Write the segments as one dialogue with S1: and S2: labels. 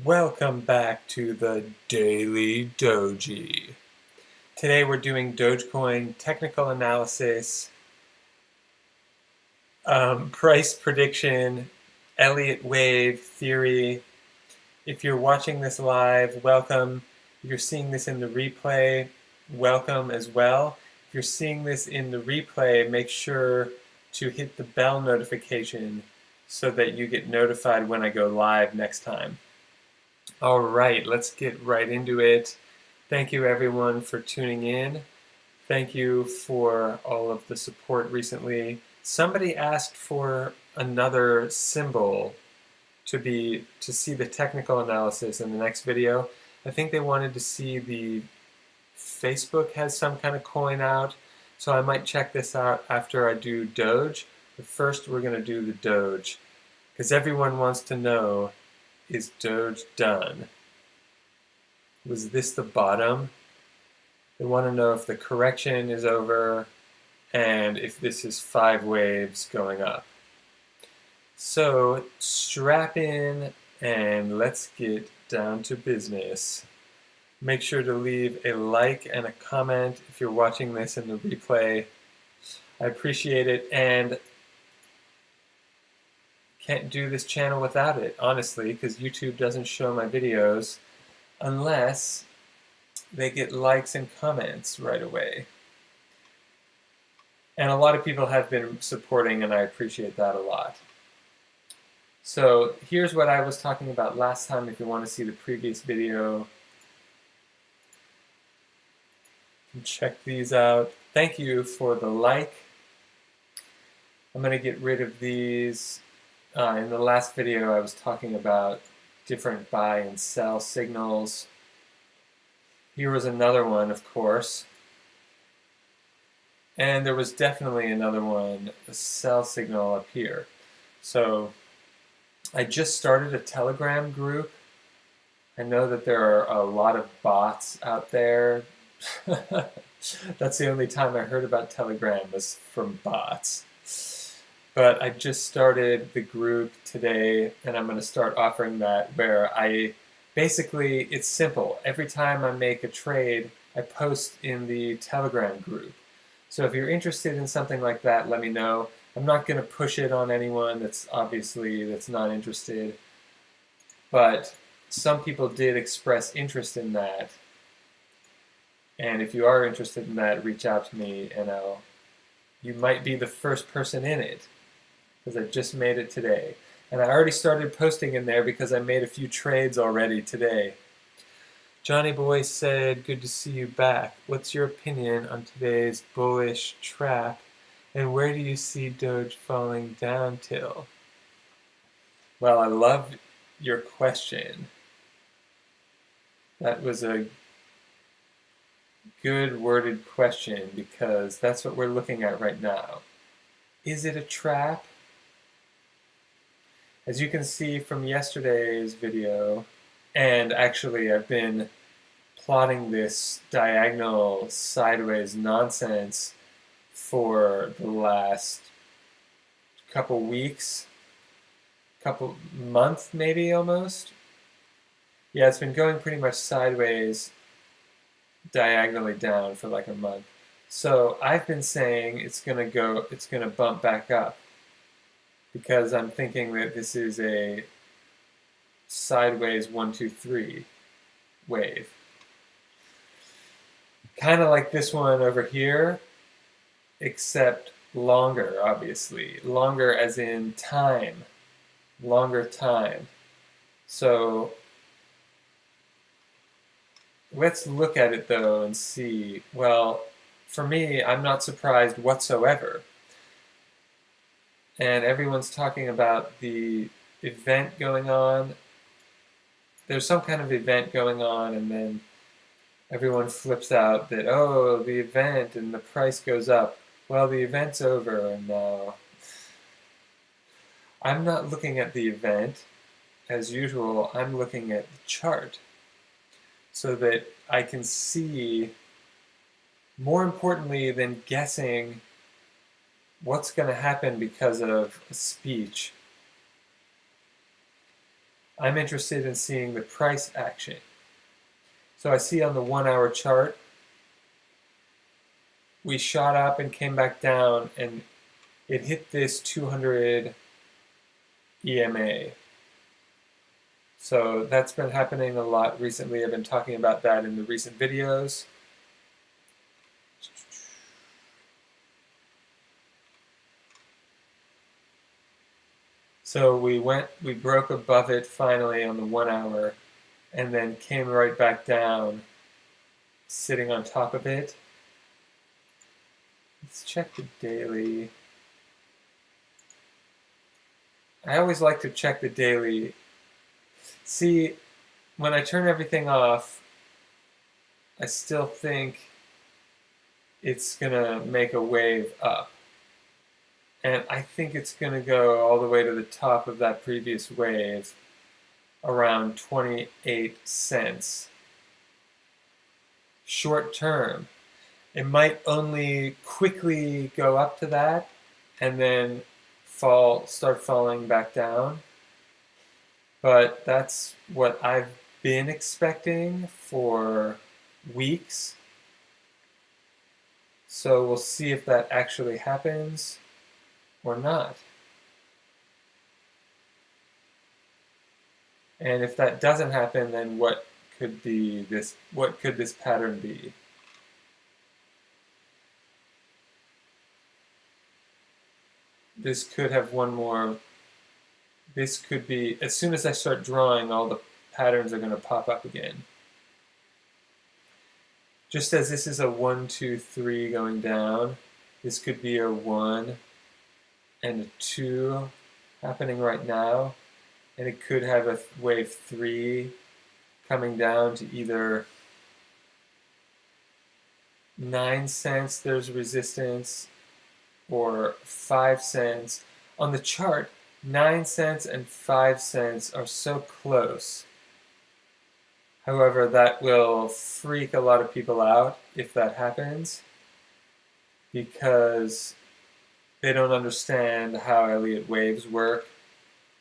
S1: Welcome back to the Daily Doji. Today we're doing Dogecoin technical analysis, price prediction, Elliott Wave theory. If you're watching this live, welcome. If you're seeing this in the replay, welcome as well. If you're seeing this in the replay, make sure to hit the bell notification so that you get notified when I go live next time. All right, let's get right into it. Thank you everyone for tuning in. Thank you for all of the support recently. Somebody asked for another symbol to see the technical analysis in the next video. I think they wanted to see the Facebook has some kind of coin out, so I might check this out after I do Doge. But first we're going to do the Doge, because everyone wants to know, is Doge done? Was this the bottom? They want to know if the correction is over and if this is 5 waves going up. So strap in and let's get down to business. Make sure to leave a like and a comment if you're watching this in the replay. I appreciate it, and can't do this channel without it, honestly, because YouTube doesn't show my videos unless they get likes and comments right away. And a lot of people have been supporting, and I appreciate that a lot. So here's what I was talking about last time. If you want to see the previous video, check these out. Thank you for the like. I'm going to get rid of these. In the last video I was talking about different buy and sell signals. Here was another one, of course. And there was definitely another one, a sell signal up here. So I just started a Telegram group. I know that there are a lot of bots out there. That's the only time I heard about Telegram was from bots. But I just started the group today, and I'm going to start offering that, where basically, it's simple. Every time I make a trade, I post in the Telegram group. So if you're interested in something like that, let me know. I'm not going to push it on anyone that's not interested. But some people did express interest in that. And if you are interested in that, reach out to me, and you might be the first person in it, because I just made it today. And I already started posting in there because I made a few trades already today. Johnny Boy said, good to see you back. What's your opinion on today's bullish trap, and where do you see Doge falling down till? Well, I love your question. That was a good worded question, because that's what we're looking at right now. Is it a trap? As you can see from yesterday's video, and actually I've been plotting this diagonal sideways nonsense for the last couple weeks, couple months maybe almost. Yeah, it's been going pretty much sideways, diagonally down for like a month. So I've been saying it's gonna bump back up, because I'm thinking that this is a sideways 1, 2, 3 wave. Kind of like this one over here, except longer, obviously. Longer as in time. Longer time. So let's look at it though and see. Well, for me, I'm not surprised whatsoever. And everyone's talking about the event going on. There's some kind of event going on, and then everyone flips out that, oh, the event, and the price goes up. Well, the event's over, and now I'm not looking at the event. As usual, I'm looking at the chart so that I can see, more importantly than guessing what's going to happen because of a speech. I'm interested in seeing the price action. So I see on the 1 hour chart, we shot up and came back down, and it hit this 200 EMA. So that's been happening a lot recently. I've been talking about that in the recent videos. So we broke above it finally on the 1 hour, and then came right back down, sitting on top of it. Let's check the daily. I always like to check the daily. See, when I turn everything off, I still think it's gonna make a wave up. And I think it's gonna go all the way to the top of that previous wave, around 28 cents. Short term. It might only quickly go up to that and then start falling back down. But that's what I've been expecting for weeks. So we'll see if that actually happens or not. And if that doesn't happen, then what could this pattern be? This could have one more. This could be, as soon as I start drawing, all the patterns are going to pop up again. Just as this is a 1, 2, 3 going down, this could be a 1 and a 2 happening right now. And it could have a wave 3 coming down to either 9 cents, there's resistance, or 5 cents. On the chart, 9 cents and 5 cents are so close. However, that will freak a lot of people out if that happens, because they don't understand how Elliott waves work,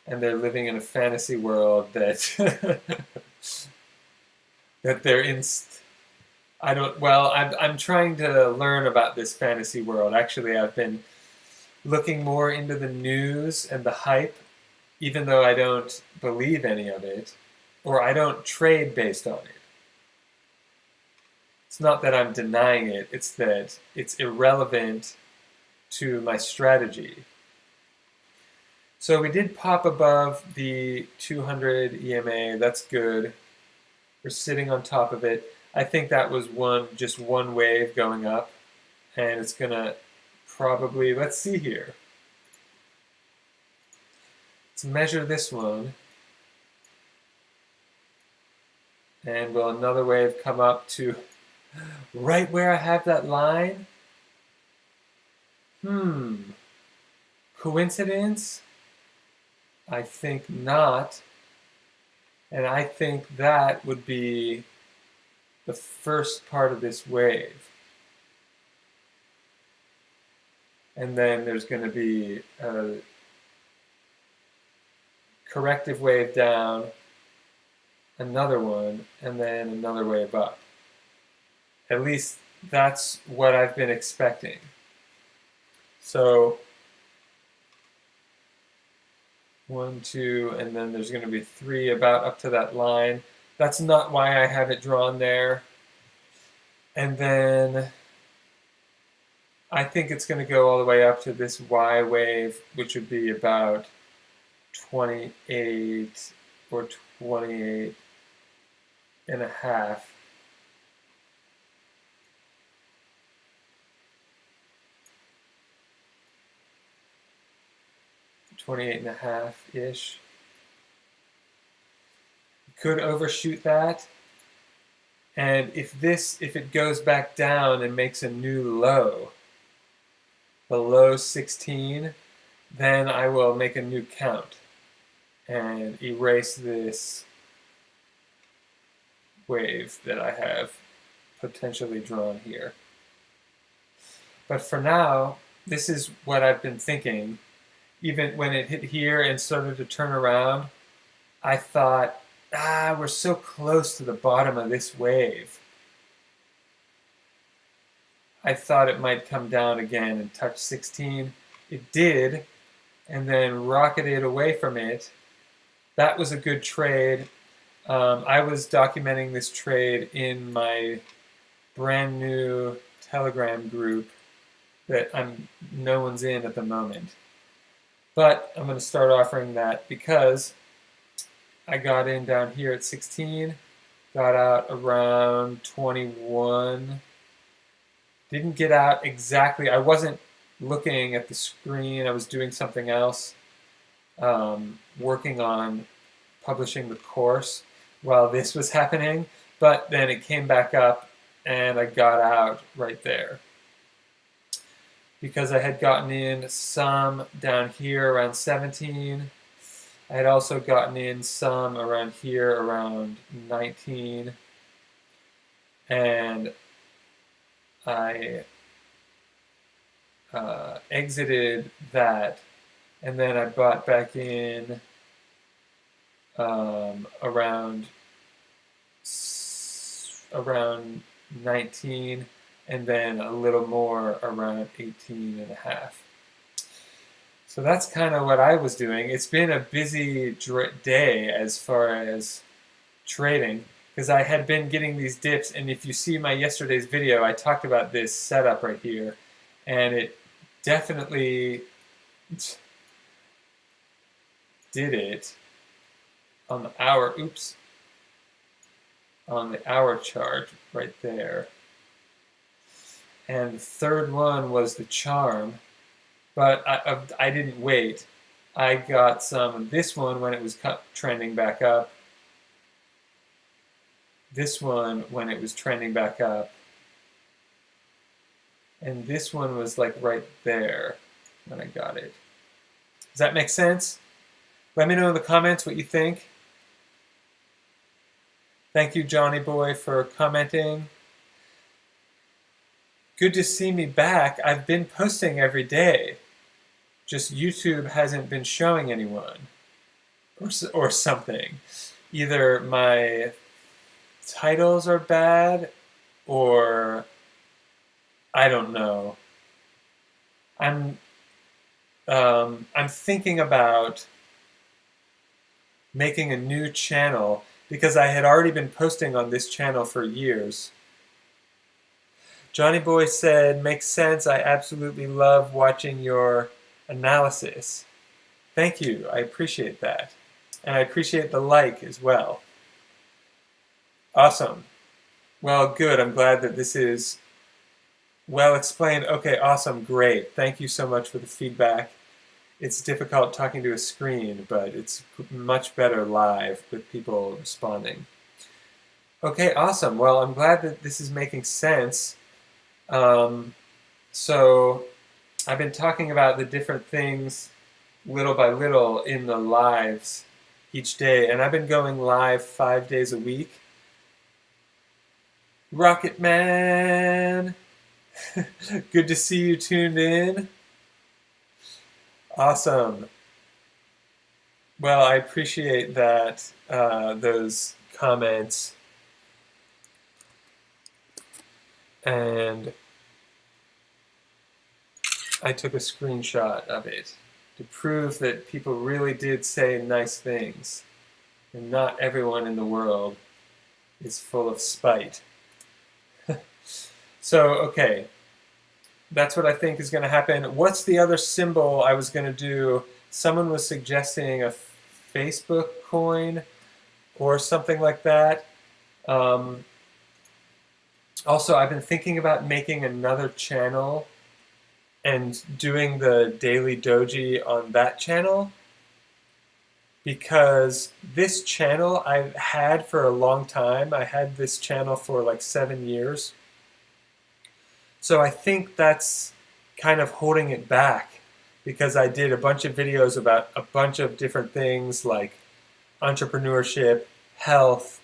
S1: and they're living in a fantasy world that that they're in. I'm trying to learn about this fantasy world. Actually, I've been looking more into the news and the hype, even though I don't believe any of it, or I don't trade based on it. It's not that I'm denying it, it's that it's irrelevant to my strategy. So we did pop above the 200 EMA, that's good. We're sitting on top of it. I think that was just one wave going up, and it's gonna probably, let's see here. Let's measure this one. And will another wave come up to right where I have that line? Coincidence? I think not. And I think that would be the first part of this wave. And then there's going to be a corrective wave down, another one, and then another wave up. At least that's what I've been expecting. So 1, 2, and then there's going to be 3 about up to that line. That's not why I have it drawn there. And then I think it's going to go all the way up to this Y wave, which would be about 28 or 28 and a half. $28.5-ish. Could overshoot that. And if it goes back down and makes a new low, below 16, then I will make a new count and erase this wave that I have potentially drawn here. But for now, this is what I've been thinking. Even when it hit here and started to turn around, I thought, we're so close to the bottom of this wave. I thought it might come down again and touch 16. It did, and then rocketed away from it. That was a good trade. I was documenting this trade in my brand new Telegram group that no one's in at the moment. But I'm going to start offering that because I got in down here at 16, got out around 21, didn't get out exactly. I wasn't looking at the screen. I was doing something else, working on publishing the course while this was happening, but then it came back up and I got out right there because I had gotten in some down here around 17. I had also gotten in some around here around 19, and I exited that, and then I bought back in around 19, and then a little more around 18 and a half. So that's kind of what I was doing. It's been a busy day as far as trading, because I had been getting these dips, and if you see my yesterday's video, I talked about this setup right here, and it definitely did it on the hour, on the hour chart right there. And the third one was the charm, but I didn't wait. I got some of this one when it was trending back up, this one when it was trending back up, and this one was like right there when I got it. Does that make sense? Let me know in the comments what you think. Thank you, Johnny Boy, for commenting. Good to see me back. I've been posting every day. Just YouTube hasn't been showing anyone or something. Either my titles are bad or I don't know. I'm thinking about making a new channel because I had already been posting on this channel for years. Johnny Boy said, makes sense. I absolutely love watching your analysis. Thank you. I appreciate that. And I appreciate the like as well. Awesome. Well, good. I'm glad that this is well explained. Okay, awesome. Great. Thank you so much for the feedback. It's difficult talking to a screen, but it's much better live with people responding. Okay, awesome. Well, I'm glad that this is making sense. So I've been talking about the different things little by little in the lives each day, and I've been going live 5 days a week. Rocket Man! Good to see you tuned in. Awesome. Well, I appreciate that, those comments. And I took a screenshot of it to prove that people really did say nice things. And not everyone in the world is full of spite. So, okay. That's what I think is going to happen. What's the other symbol I was going to do? Someone was suggesting a Facebook coin or something like that. Also, I've been thinking about making another channel and doing the daily doji on that channel, because this channel I've had for a long time. I had this channel for like 7 years. So I think that's kind of holding it back, because I did a bunch of videos about a bunch of different things like entrepreneurship, health,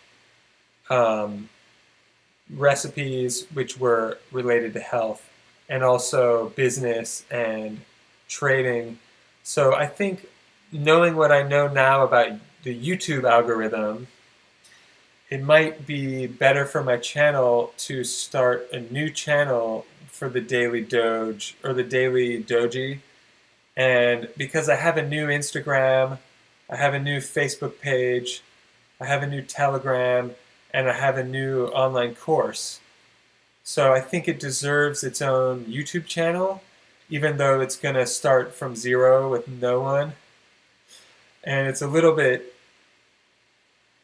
S1: recipes which were related to health, and also business and trading. So I think knowing what I know now about YouTube algorithm, it might be better for my channel to start a new channel for the Daily Doge or the Daily Doji. And because I have a new Instagram, I have a new Facebook page, I have a new Telegram, and I have a new online course. So I think it deserves its own YouTube channel, even though it's going to start from zero with no one. And it's a little bit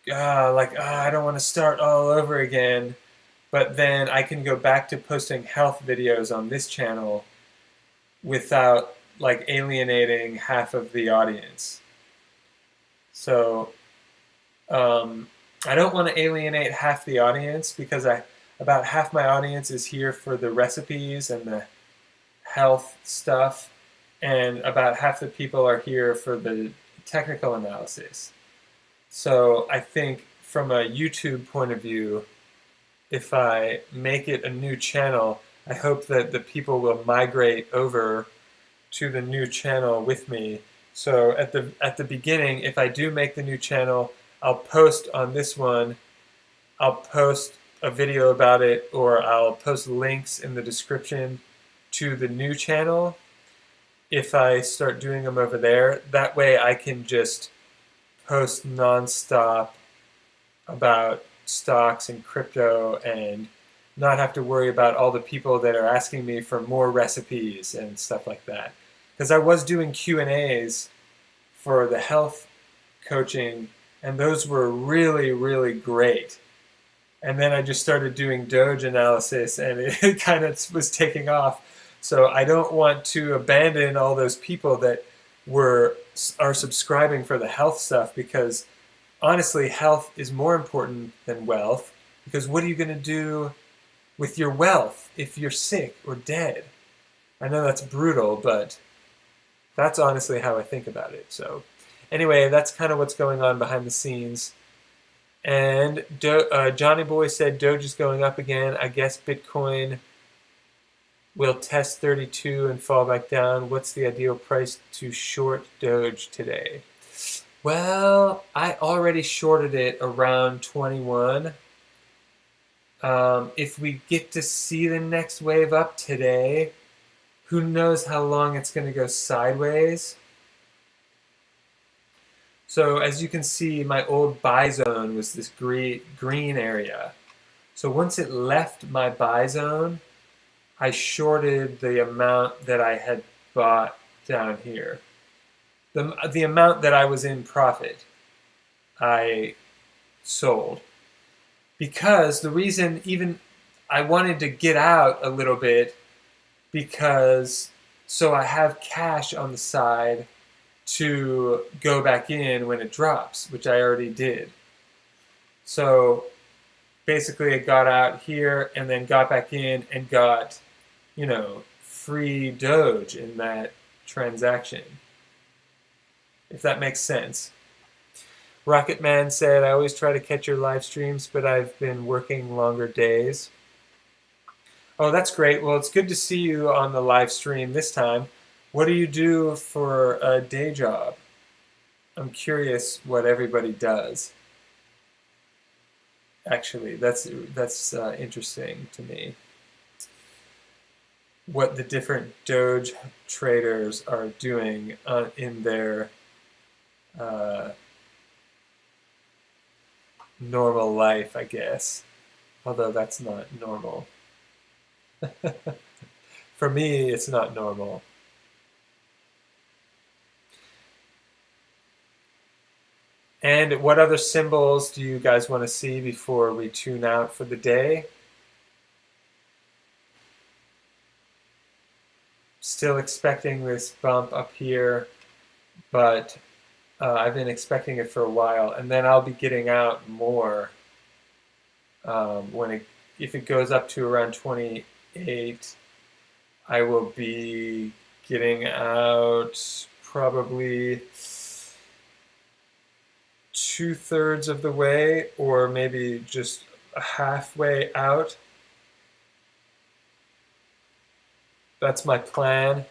S1: I don't want to start all over again. But then I can go back to posting health videos on this channel without like alienating half of the audience. So I don't want to alienate half the audience because about half my audience is here for the recipes and the health stuff, and about half the people are here for the technical analysis. So I think from a YouTube point of view, if I make it a new channel, I hope that the people will migrate over to the new channel with me. So at the beginning, if I do make the new channel, I'll post on this one, I'll post a video about it, or I'll post links in the description to the new channel if I start doing them over there. That way I can just post nonstop about stocks and crypto and not have to worry about all the people that are asking me for more recipes and stuff like that. Because I was doing Q&As for the health coaching, and those were really, really great. And then I just started doing Doge analysis, and it kind of was taking off. So I don't want to abandon all those people that are subscribing for the health stuff, because honestly, health is more important than wealth. Because what are you going to do with your wealth if you're sick or dead? I know that's brutal, but that's honestly how I think about it. So anyway, that's kind of what's going on behind the scenes. And Johnny Boy said Doge is going up again. I guess Bitcoin will test 32 and fall back down. What's the ideal price to short Doge today? Well, I already shorted it around 21. If we get to see the next wave up today, who knows how long it's going to go sideways. So as you can see, my old buy zone was this green area. So once it left my buy zone, I shorted the amount that I had bought down here. The amount that I was in profit, I sold. Because the reason even I wanted to get out a little bit, because so I have cash on the side to go back in when it drops, which I already did. So basically I got out here and then got back in and got, free Doge in that transaction, if that makes sense. Rocket Man said, I always try to catch your live streams, but I've been working longer days. Oh, that's great. Well, it's good to see you on the live stream this time. What do you do for a day job? I'm curious what everybody does. Actually, that's interesting to me. What the different Doge traders are doing in their normal life, I guess. Although that's not normal. For me, it's not normal. And what other symbols do you guys want to see before we tune out for the day? Still expecting this bump up here, but I've been expecting it for a while, and then I'll be getting out more if it goes up to around 28. I will be getting out probably 2/3 of the way, or maybe just halfway out. That's my plan.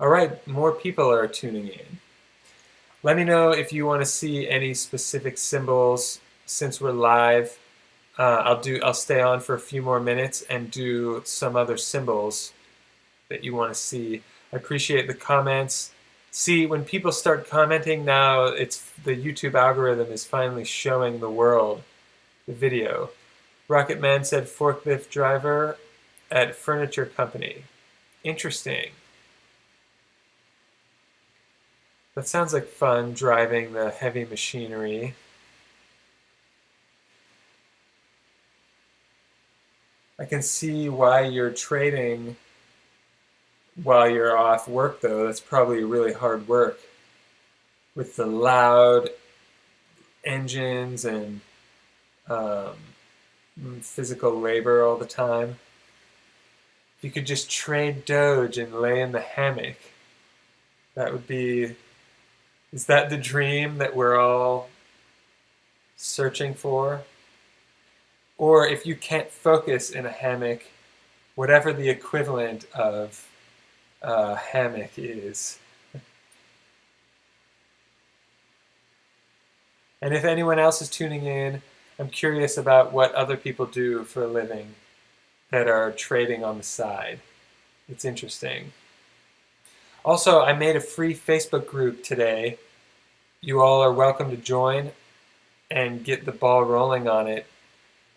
S1: All right, more people are tuning in. Let me know if you want to see any specific symbols since we're live. I'll stay on for a few more minutes and do some other symbols that you want to see. I appreciate the comments. See, when people start commenting now, it's the YouTube algorithm is finally showing the world the video. Rocketman said forklift driver at furniture company. Interesting. That sounds like fun, driving the heavy machinery. I can see why you're trading while you're off work, though. That's probably really hard work with the loud engines and physical labor all the time. If you could just trade Doge and lay in the hammock, that would be... Is that the dream that we're all searching for? Or if you can't focus in a hammock, whatever the equivalent of a hammock is. And if anyone else is tuning in, I'm curious about what other people do for a living that are trading on the side. It's interesting. Also, I made a free Facebook group today. You all are welcome to join and get the ball rolling on it.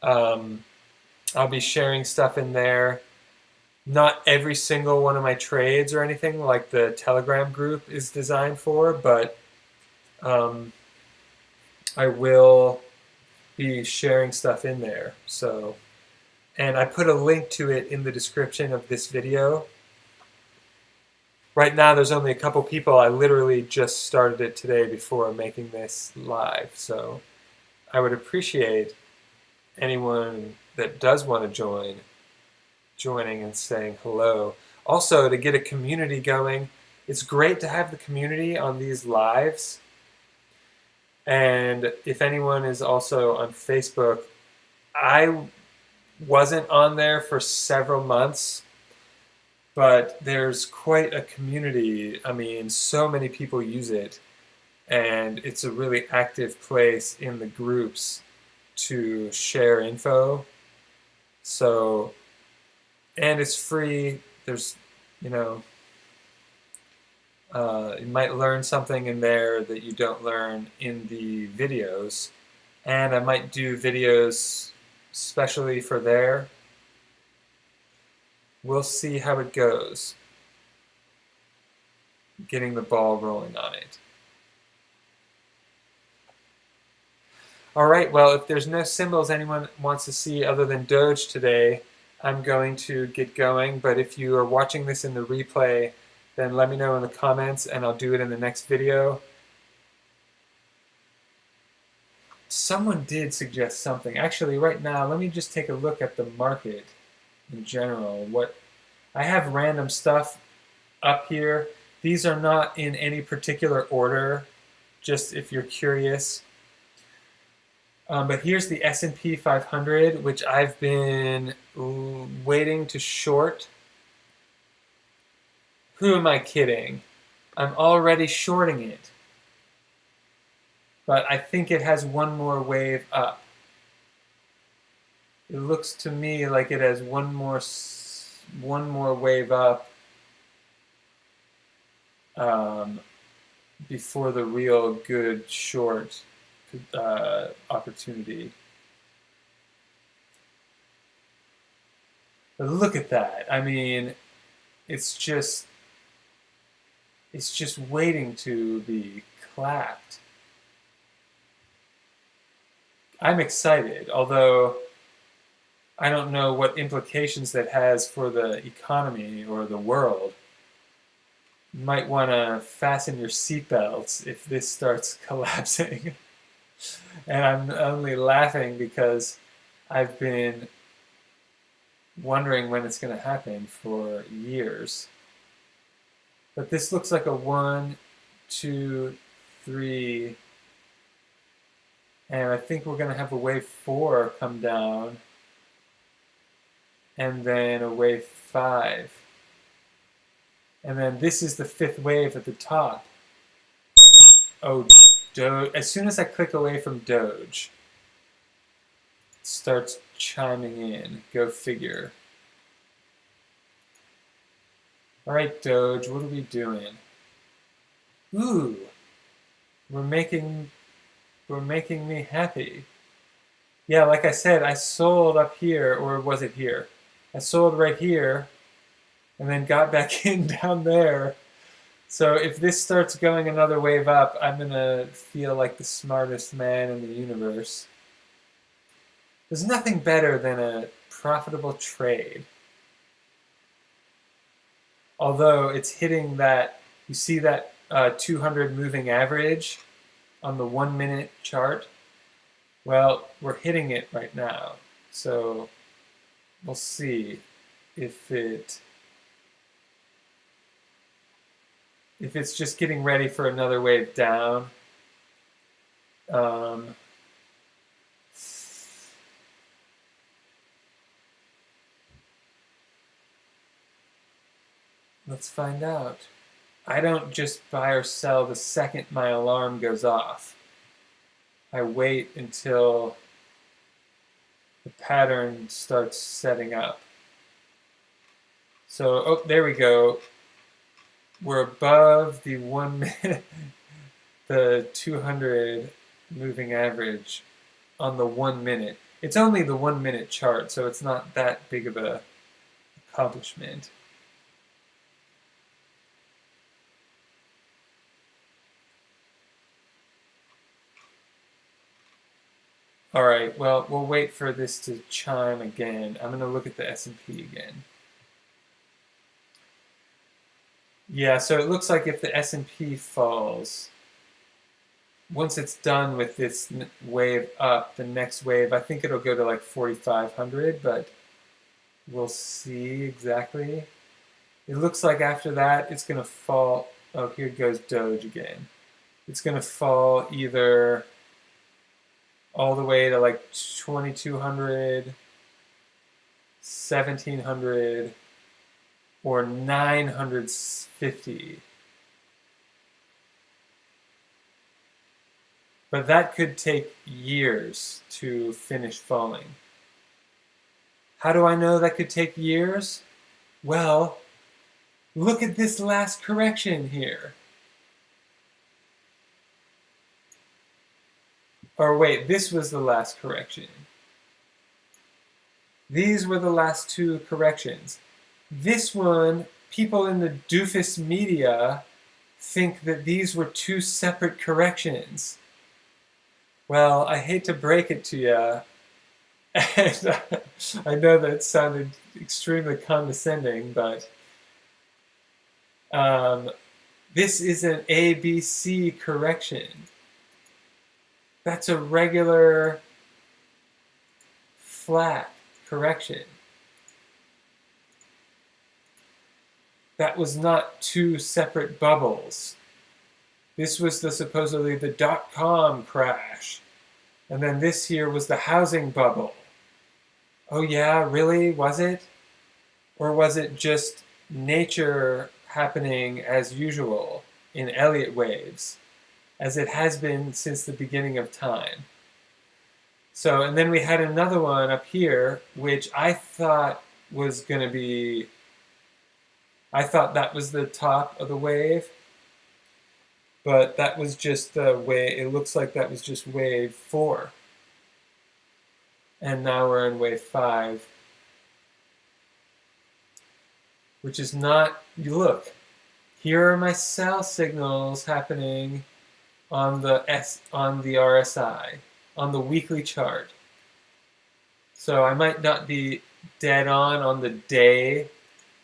S1: I'll be sharing stuff in there. Not every single one of my trades or anything like the Telegram group is designed for, but I will be sharing stuff in there. So, and I put a link to it in the description of this video. Right now there's only a couple people. I literally just started it today before making this live. So I would appreciate anyone that does want to joining and saying hello. Also, to get a community going, it's great to have the community on these lives. And if anyone is also on Facebook, I wasn't on there for several months, but there's quite a community. I mean, so many people use it, and it's a really active place in the groups to share info. So, and it's free. There's, you know, you might learn something in there that you don't learn in the videos. And I might do videos especially for there. We'll see how it goes. Getting the ball rolling on it. Alright, well, if there's no symbols anyone wants to see other than Doge today, I'm going to get going. But if you are watching this in the replay, then let me know in the comments and I'll do it in the next video. Someone did suggest something. Actually, right now, let me just take a look at the market in general. I have random stuff up here. These are not in any particular order, just if you're curious. But here's the S&P 500, which I've been waiting to short. Who am I kidding? I'm already shorting it. But I think it has one more wave up. It looks to me like it has one more wave up before the real good short opportunity. But look at that. I mean, it's just waiting to be clapped. I'm excited, although I don't know what implications that has for the economy or the world. You might want to fasten your seatbelts if this starts collapsing. And I'm only laughing because I've been wondering when it's going to happen for years. But this looks like a 1, 2, 3... And I think we're going to have a wave 4 come down. And then a wave 5. And then this is the 5th wave at the top. Oh, as soon as I click away from Doge, it starts chiming in. Go figure. All right, Doge, what are we doing? Ooh, we're making me happy. Yeah, like I said, I sold up here, or was it here? I sold right here, and then got back in down there. So if this starts going another wave up, I'm gonna feel like the smartest man in the universe. There's nothing better than a profitable trade. Although it's hitting that, you see that 200 moving average on the 1 minute chart? Well, we're hitting it right now. So we'll see if it's just getting ready for another wave down. Let's find out. I don't just buy or sell the second my alarm goes off. I wait until the pattern starts setting up. So, oh, there we go. We're above the 1 minute, the 200 moving average on the 1 minute. It's only the 1 minute chart, so it's not that big of a accomplishment. All right, well, we'll wait for this to chime again. I'm going to look at the S&P again. Yeah, so it looks like if the S&P falls, once it's done with this wave up, the next wave, I think it'll go to like 4,500, but we'll see exactly. It looks like after that, it's going to fall. Oh, here goes Doge again. It's going to fall either all the way to like 2,200, 1,700, or 950. But that could take years to finish falling. How do I know that could take years? Well, look at this last correction here. Or wait, this was the last correction. These were the last two corrections. This one, people in the doofus media think that these were two separate corrections. Well, I hate to break it to you, and I know that it sounded extremely condescending, but this is an ABC correction. That's a regular flat correction. That was not two separate bubbles. This was supposedly the .com crash. And then this here was the housing bubble. Oh yeah, really? Was it? Or was it just nature happening as usual in Elliott waves, as it has been since the beginning of time? So, and then we had another one up here, which I thought was going to be, I thought that was the top of the wave, but that was just the wave, it looks like that was just wave 4. And now we're in wave 5, which is not, you look, here are my sell signals happening on the RSI, on the weekly chart. So I might not be dead on the day,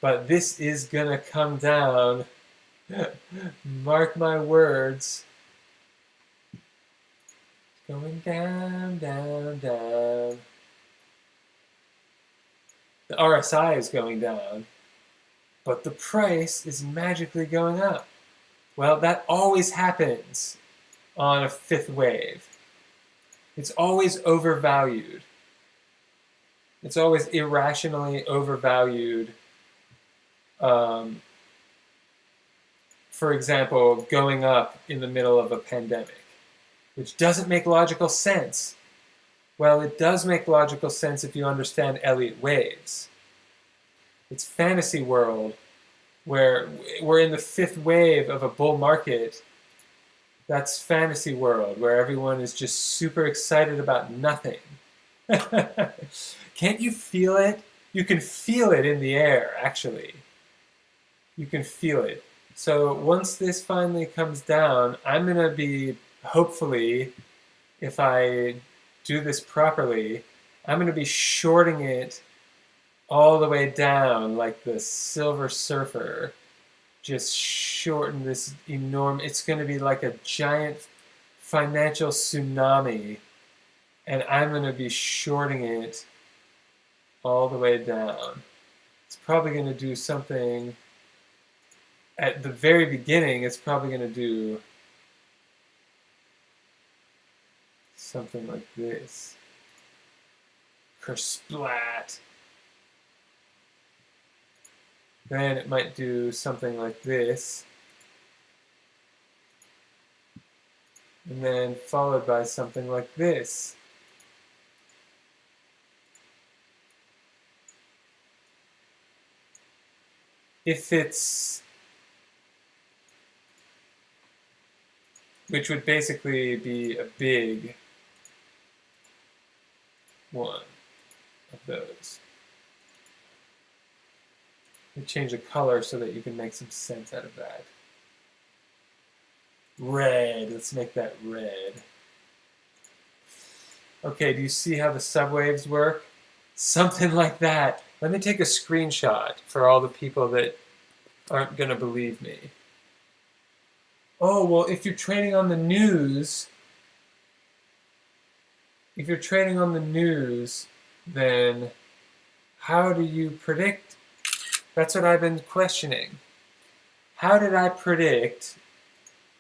S1: but this is gonna come down. Mark my words. Going down, down, down. The RSI is going down, but the price is magically going up. Well, that always happens on a fifth wave. It's always overvalued. It's always irrationally overvalued for example, going up in the middle of a pandemic, which doesn't make logical sense. Well, it does make logical sense if you understand Elliott waves. It's fantasy world where we're in the fifth wave of a bull market. That's fantasy world where everyone is just super excited about nothing. Can't you feel it? You can feel it in the air, actually. You can feel it. So once this finally comes down, I'm going to be, hopefully, if I do this properly, I'm going to be shorting it all the way down like the Silver Surfer. Just shorten this enormous, it's going to be like a giant financial tsunami, and I'm going to be shorting it all the way down. It's probably going to do something, at the very beginning, it's probably going to do something like this. Kersplat. Then it might do something like this. And then followed by something like this. If it's, which would basically be a big one of those. We change the color so that you can make some sense out of that. Red, let's make that red. Okay, do you see how the subwaves work? Something like that. Let me take a screenshot for all the people that aren't going to believe me. Oh, well, if you're trading on the news, then how do you predict? That's what I've been questioning. How did I predict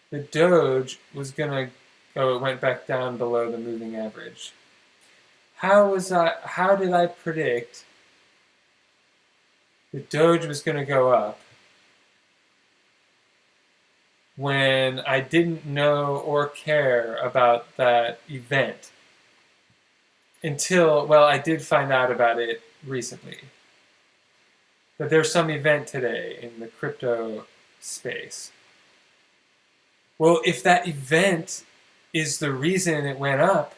S1: the Doge was going to, oh, it went back down below the moving average. How did I predict the Doge was going to go up when I didn't know or care about that event? Until, well, I did find out about it recently. But there's some event today in the crypto space. Well, if that event is the reason it went up,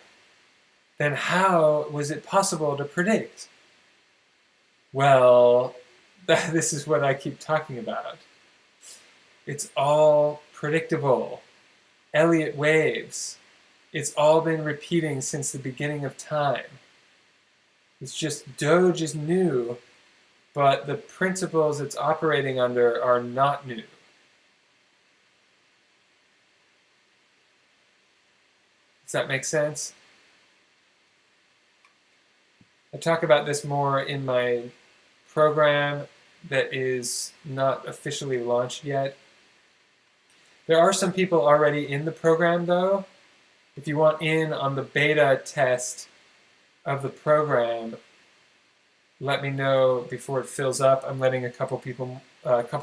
S1: then how was it possible to predict? Well, this is what I keep talking about. It's all predictable. Elliott waves. It's all been repeating since the beginning of time. It's just Doge is new, but the principles it's operating under are not new. Does that make sense? I talk about this more in my program that is not officially launched yet. There are some people already in the program, though. If you want in on the beta test of the program, let me know before it fills up. I'm letting a couple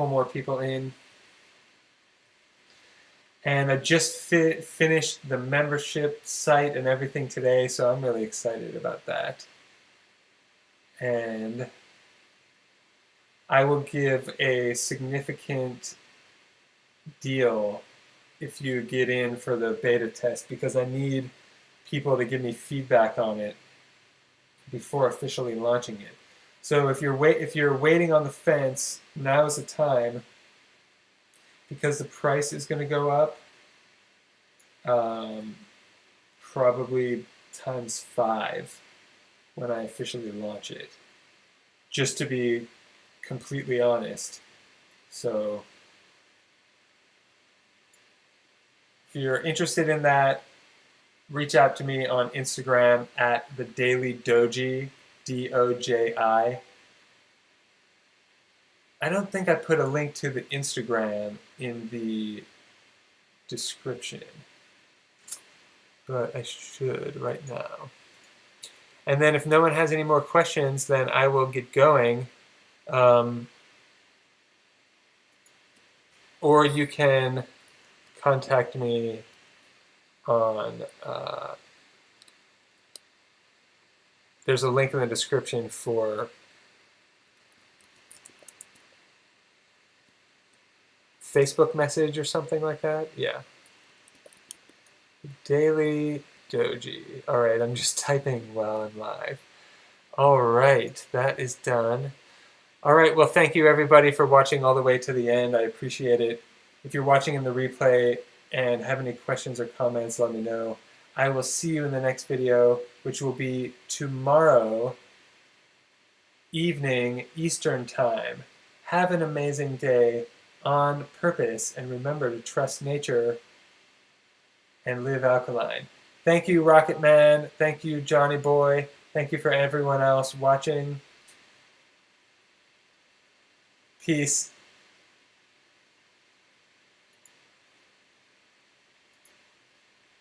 S1: more people in. And I just finished the membership site and everything today, so I'm really excited about that. And I will give a significant deal if you get in for the beta test, because I need people to give me feedback on it before officially launching it. So if you're waiting on the fence, now is the time, because the price is going to go up, probably times 5 when I officially launch it, just to be completely honest. So if you're interested in that, reach out to me on Instagram at the Daily Doji, DOJI. I don't think I put a link to the Instagram in the description, but I should right now. And then if no one has any more questions, then I will get going. or you can contact me on, there's a link in the description for Facebook message or something like that. Yeah. Daily Doji. All right, I'm just typing while I'm live. All right, that is done. All right, well, thank you everybody for watching all the way to the end. I appreciate it. If you're watching in the replay and have any questions or comments, let me know. I will see you in the next video, which will be tomorrow evening Eastern Time. Have an amazing day on purpose, and remember to trust nature and live alkaline. Thank you, Rocket Man. Thank you, Johnny Boy. Thank you for everyone else watching. Peace.